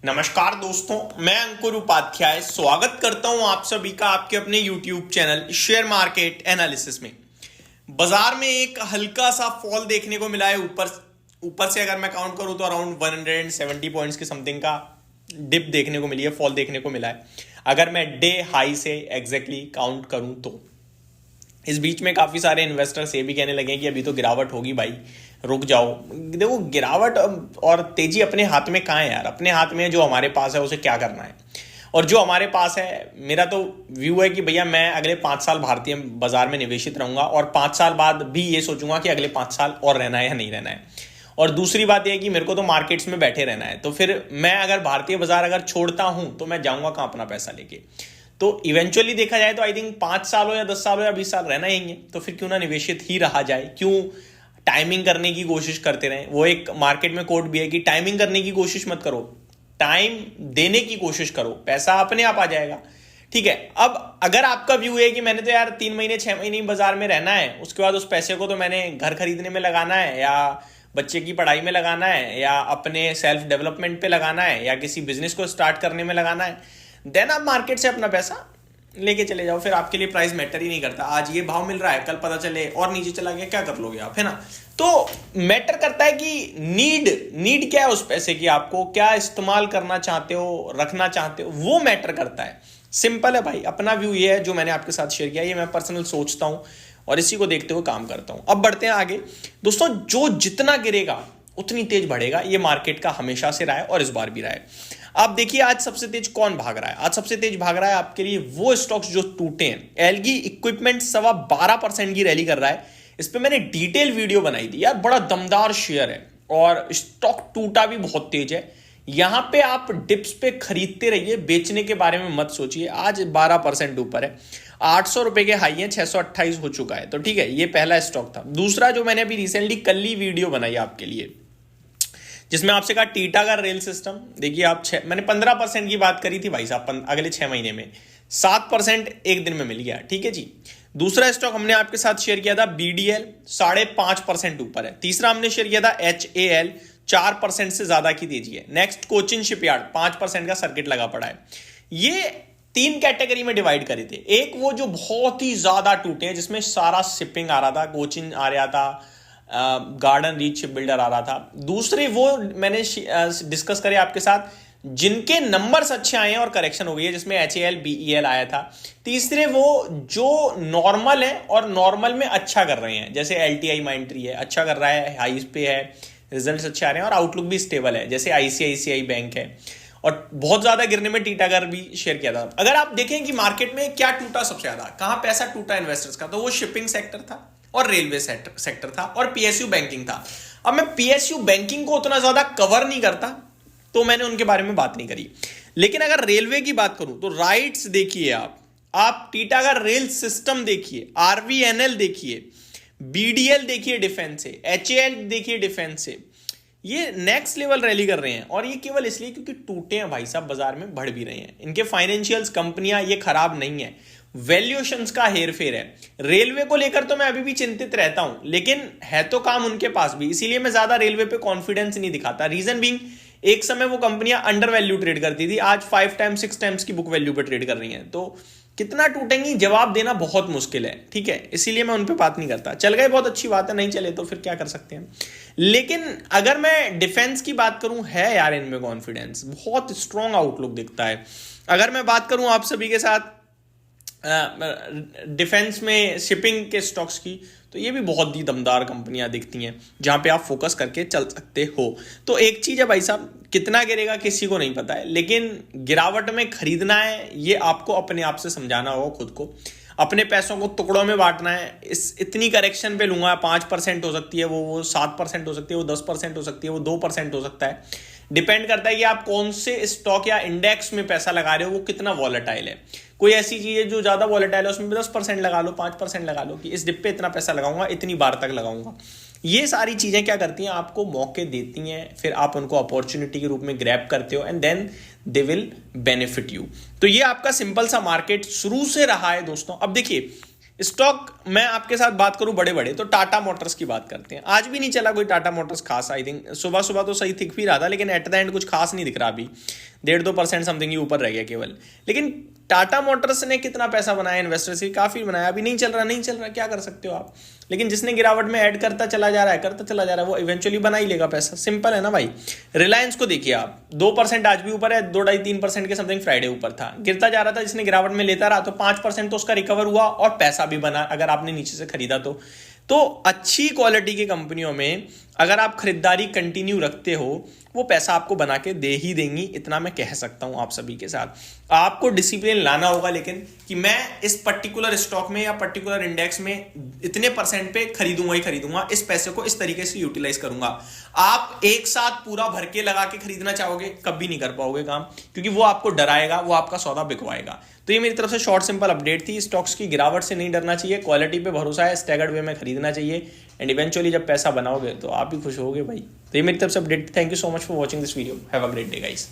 नमस्कार दोस्तों, मैं अंकुर उपाध्याय स्वागत करता हूं आप सभी का आपके अपने YouTube channel share market analysis में। बाजार में एक हल्का सा फॉल देखने को मिला है। ऊपर से अगर मैं काउंट करूं तो अराउंड 170 पॉइंट्स की समथिंग का डिप देखने को मिली है, फॉल देखने को मिला है। अगर मैं डे हाई से एग्जैक्टली काउंट करूं तो इस बीच में काफी सारे इन्वेस्टर्स ये भी कहने लगे कि अभी तो गिरावट होगी भाई, रुक जाओ। देखो, गिरावट और तेजी अपने हाथ में कहाँ है यार? अपने हाथ में जो हमारे पास है उसे क्या करना है। और जो हमारे पास है, मेरा तो व्यू है कि भैया मैं अगले 5 साल भारतीय बाजार में निवेशित रहूंगा और 5 साल बाद भी ये सोचूंगा कि अगले 5 साल और रहना है या नहीं रहना है। और दूसरी बात यह है कि मेरे को तो मार्केट्स में बैठे रहना है। तो फिर मैं अगर भारतीय बाजार अगर छोड़ता हूं तो मैं जाऊंगा कहां अपना पैसा लेके? तो इवेंचुअली देखा जाए तो आई थिंक 5 साल हो या 10 साल हो या 20 साल रहना ही है, तो फिर क्यों ना निवेशित ही रहा जाए, क्यों टाइमिंग करने की कोशिश करते रहें। वो एक मार्केट में कोट भी है कि टाइमिंग करने की कोशिश मत करो, टाइम देने की कोशिश करो, पैसा अपने आप आ जाएगा। ठीक है, अब अगर आपका व्यू है कि मैंने तो यार 3 महीने 6 महीने बाजार में रहना है, उसके बाद उस पैसे को तो मैंने घर खरीदने में लगाना है या बच्चे की पढ़ाई में लगाना है या अपने सेल्फ डेवलपमेंट पे लगाना है या किसी बिजनेस को स्टार्ट करने में लगाना है, देन आप मार्केट से अपना पैसा लेके चले जाओ। फिर आपके लिए प्राइस मैटर ही नहीं करता। आज ये भाव मिल रहा है, कल पता चले और नीचे चला गया, क्या कर लोगे आप, है ना? तो मैटर करता है कि नीड क्या है उस पैसे की, आपको क्या इस्तेमाल करना चाहते हो, रखना चाहते हो, वो मैटर करता है। सिंपल है भाई, अपना व्यू ये है जो मैंने आपके साथ शेयर किया, ये मैं पर्सनल सोचता हूं और इसी को देखते हुए काम करता हूं। अब बढ़ते हैं आगे दोस्तों। जो जितना गिरेगा उतनी तेज बढ़ेगा, ये मार्केट का हमेशा से रहा है और इस बार भी रहा है। आप देखिए आज सबसे तेज कौन भाग रहा है। आज सबसे तेज भाग रहा है आपके लिए वो स्टॉक्स जो टूटे हैं। एलगी इक्विपमेंट 12.25% की रैली कर रहा है। इस पे मैंने डिटेल वीडियो बनाई थी यार, बड़ा दमदार शेयर है और स्टॉक टूटा भी बहुत तेज है। यहां पे आप डिप्स पे खरीदते रहिए, बेचने के बारे में मत सोचिए। आज 12% ऊपर है, 800 रुपए के हाई है, 628 हो चुका है। तो ठीक है, ये पहला स्टॉक था। दूसरा जो मैंने अभी रिसेंटली कल ही वीडियो बनाई आपके लिए, जिसमें आपसे कहा टीटागढ़ रेल सिस्टम। देखिए आप मैंने 15% की बात करी थी भाई साहब, अगले 6 महीने में 7% एक दिन में मिल गया। ठीक है जी। दूसरा स्टॉक हमने आपके साथ शेयर किया था बीडीएल, 5.5% ऊपर है। तीसरा हमने शेयर किया था एचएएल, 4% से ज्यादा की तेजी है। नेक्स्ट कोचिन शिपयार्ड, 5% का सर्किट लगा पड़ा है। ये 3 कैटेगरी में डिवाइड करे थे। एक वो जो बहुत ही ज्यादा टूटे हैं, जिसमें सारा शिपिंग आ रहा था, कोचिन आ रहा था, गार्डन रीच बिल्डर आ रहा था। दूसरे वो मैंने डिस्कस करे आपके साथ जिनके नंबर्स अच्छे आए हैं और करेक्शन हो गई है, जिसमें एचएएल बीईएल आया था। तीसरे वो जो नॉर्मल है और नॉर्मल में अच्छा कर रहे हैं, जैसे एलटीआई माइंट्री है, अच्छा कर रहा है, हाई पे है, रिजल्ट्स अच्छे आ रहे हैं और आउटलुक भी स्टेबल है, जैसे आईसीआईसीआई बैंक है। और बहुत ज्यादा गिरने में टीटागढ़ भी शेयर किया था। अगर आप देखें कि मार्केट में क्या टूटा सबसे ज्यादा, कहां पैसा टूटा इन्वेस्टर्स का, तो वो शिपिंग सेक्टर था और रेलवे सेक्टर था और पीएसयू बैंकिंग था। अब मैं पीएसयू बैंकिंग को उतना ज्यादा कवर नहीं करता, तो मैंने उनके बारे में बात नहीं करी। लेकिन अगर रेलवे की बात करूं तो राइट्स देखिए, आप टीटागढ़ रेल सिस्टम देखिए, आरवीएनएल देखिए, बीडीएल देखिए डिफेंस से, एचएएल देखिए डिफेंस से, ये नेक्स्ट लेवल रैली कर रहे हैं। और ये केवल इसलिए क्योंकि टूटे हैं भाई साहब, बाजार में बढ़ भी रहे हैं। इनके फाइनेंशियल्स, कंपनियां ये खराब नहीं है, वैल्यूएशंस का हेरफेर है। रेलवे को लेकर तो मैं अभी भी चिंतित रहता हूं, लेकिन है तो काम उनके पास भी, इसीलिए मैं ज्यादा रेलवे पे कॉन्फिडेंस नहीं दिखाता। रीजन बीइंग, एक समय वो कंपनियां अंडर वैल्यू ट्रेड करती थी, आज 5 टाइम्स 6 टाइम्स की बुक वैल्यू पे ट्रेड कर रही हैं। तो कितना टूटेंगी जवाब देना बहुत मुश्किल है। ठीक है, इसीलिए मैं उन पे बात नहीं करता। चल गए बहुत अच्छी बात है, नहीं चले तो फिर क्या कर सकते हैं। लेकिन अगर मैं डिफेंस की बात करूं, है यार इनमें कॉन्फिडेंस, बहुत स्ट्रॉन्ग आउटलुक दिखता है। अगर मैं बात करूं आप सभी के साथ डिफेंस में शिपिंग के स्टॉक्स की, तो ये भी बहुत ही दमदार कंपनियां दिखती हैं जहां पे आप फोकस करके चल सकते हो। तो एक चीज है भाई साहब, कितना गिरेगा किसी को नहीं पता है, लेकिन गिरावट में खरीदना है, ये आपको अपने आप से समझाना होगा खुद को। अपने पैसों को टुकड़ों में बांटना है। इतनी करेक्शन पे लूंगा, 5% हो सकती है, वो 7% हो सकती है, वो 10% हो सकती है, वो 2% हो सकता है। डिपेंड करता है कि आप कौन से स्टॉक या इंडेक्स में पैसा लगा रहे हो, वो कितना वॉलेटाइल है। कोई ऐसी चीज है जो ज्यादा वॉलेटाइल है, उसमें 10% लगा लो, 5% लगा लो, कि इस डिप पे इतना पैसा लगाऊंगा, इतनी बार तक लगाऊंगा। ये सारी चीजें क्या करती हैं, आपको मौके देती हैं, फिर आप उनको अपॉर्चुनिटी के रूप में ग्रैब करते हो and then they will benefit you. तो ये आपका सिंपल सा मार्केट शुरू से रहा है दोस्तों। अब देखिए स्टॉक मैं आपके साथ बात करूं बड़े बड़े, तो टाटा मोटर्स की बात करते हैं। आज भी नहीं चला कोई टाटा मोटर्स खास, आई थिंक सुबह सुबह तो सही दिख भी रहा था, लेकिन एट द एंड कुछ खास नहीं दिख रहा अभी। 1.5-2% समथिंग ही ऊपर रह गया केवल। लेकिन टाटा मोटर्स ने कितना पैसा बनाया इन्वेस्टर से, काफी बनाया। अभी नहीं चल रहा, क्या कर सकते हो आप। लेकिन जिसने गिरावट में ऐड करता चला जा रहा है वो इवेंचुअली बना ही लेगा पैसा। सिंपल है ना भाई। रिलायंस को देखिए आप, 2% आज भी ऊपर है, 2-2.5-3% के समथिंग फ्राइडे ऊपर था, गिरता जा रहा था। जिसने गिरावट में लेता रहा तो 5% तो उसका रिकवर हुआ और पैसा भी बना, अगर आपने नीचे से खरीदा तो अच्छी क्वालिटी की कंपनियों में अगर आप खरीदारी कंटिन्यू रखते हो, वो पैसा आपको बना के दे ही देंगी, इतना मैं कह सकता हूं आप सभी के साथ। आपको डिसिप्लिन लाना होगा, लेकिन कि मैं इस पर्टिकुलर स्टॉक में या पर्टिकुलर इंडेक्स में इतने % पे खरीदूंगा ही खरीदूंगा, इस पैसे को इस तरीके से यूटिलाइज करूंगा। आप एक साथ पूरा भर के लगा के खरीदना चाहोगे, कभी नहीं कर पाओगे काम, क्योंकि वो आपको डराएगा, वो आपका सौदा बिकवाएगा। तो ये मेरी तरफ से शॉर्ट सिंपल अपडेट थी। स्टॉक्स की गिरावट से नहीं डरना चाहिए, क्वालिटी पे भरोसा है, स्टैगर्ड वे में खरीदना चाहिए, एंड इवेंचुअली जब पैसा बनाओगे तो आप भी खुश होगे भाई। तो ये मेरी तरफ से update. Thank you so much for watching this video. Have a great day guys.